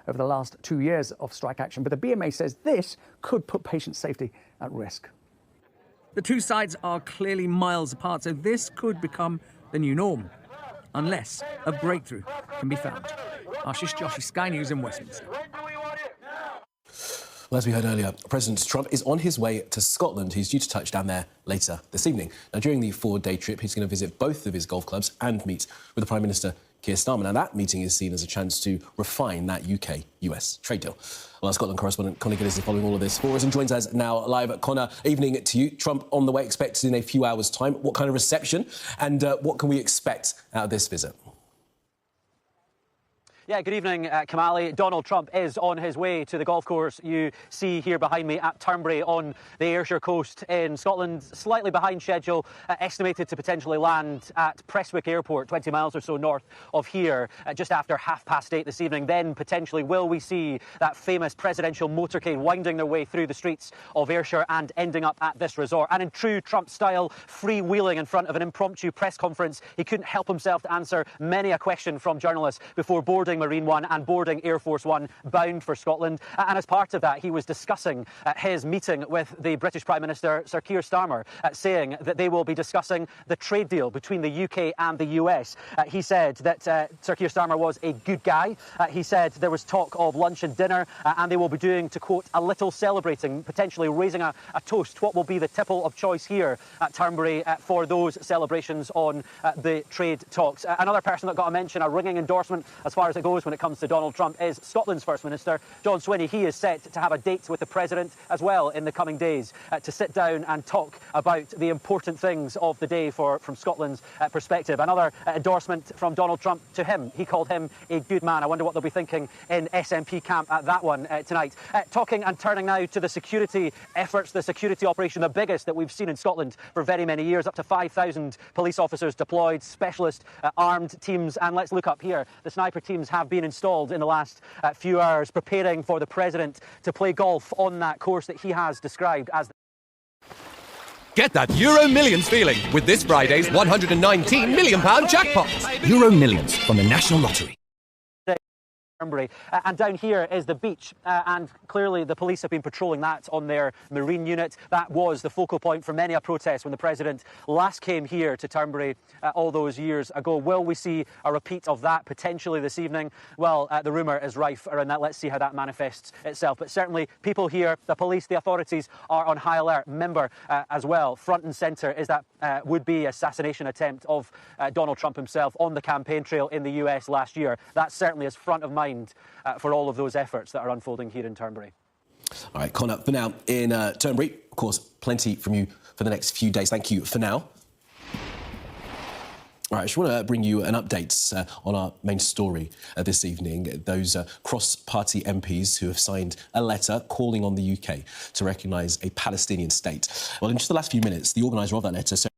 over the last 2 years of strike action. But the BMA says this could put patient safety at risk. The two sides are clearly miles apart, so this could become the new norm, unless a breakthrough can be found. Ashish Joshi, Sky News in Westminster. Well, as we heard earlier, President Trump is on his way to Scotland. He's due to touch down there later this evening. Now, during the 4-day trip, he's going to visit both of his golf clubs and meet with the Prime Minister, Keir Starmer. Now, that meeting is seen as a chance to refine that UK-US trade deal. Well, our Scotland correspondent Conor Gillis is following all of this for us and joins us now live. Conor, evening to you. Trump on the way, expected in a few hours' time. What kind of reception and what can we expect out of this visit? Yeah, good evening, Kamali. Donald Trump is on his way to the golf course you see here behind me at Turnberry on the Ayrshire coast in Scotland, slightly behind schedule, estimated to potentially land at Prestwick Airport, 20 miles or so north of here, just after 8:30 this evening. Then potentially will we see that famous presidential motorcade winding their way through the streets of Ayrshire and ending up at this resort. And in true Trump style, freewheeling in front of an impromptu press conference, he couldn't help himself to answer many a question from journalists before boarding Marine One and boarding Air Force One bound for Scotland. And as part of that, he was discussing his meeting with the British Prime Minister, Sir Keir Starmer, saying that they will be discussing the trade deal between the UK and the US. He said that Sir Keir Starmer was a good guy. He said there was talk of lunch and dinner, and they will be doing, to quote, a little celebrating, potentially raising a toast, what will be the tipple of choice here at Turnberry for those celebrations on the trade talks. Another person that got a mention, a ringing endorsement as far as it goes when it comes to Donald Trump, is Scotland's First Minister, John Swinney. He is set to have a date with the President as well in the coming days to sit down and talk about the important things of the day from Scotland's perspective. Another endorsement from Donald Trump to him. He called him a good man. I wonder what they'll be thinking in SNP camp at that one tonight. Talking and turning now to the security efforts, the security operation, the biggest that we've seen in Scotland for very many years. Up to 5,000 police officers deployed, specialist armed teams. And let's look up here. The sniper teams have been installed in the last few hours, preparing for the President to play golf on that course that he has described as... Get that Euro Millions feeling with this Friday's £119 million jackpot. Euro Millions from the National Lottery. And down here is the beach, and clearly the police have been patrolling that on their marine unit. That was the focal point for many a protest when the President last came here to Turnberry all those years ago. Will we see a repeat of that potentially this evening? Well, the rumour is rife around that. Let's see how that manifests itself. But certainly people here, the police, the authorities are on high alert. Remember as well, front and centre is that would-be assassination attempt of Donald Trump himself on the campaign trail in the US last year. That certainly is front of mind for all of those efforts that are unfolding here in Turnberry. All right, Conor, for now in Turnberry, of course, plenty from you for the next few days. Thank you for now. All right, I just want to bring you an update on our main story this evening. Those cross-party MPs who have signed a letter calling on the UK to recognise a Palestinian state. Well, in just the last few minutes, the organiser of that letter...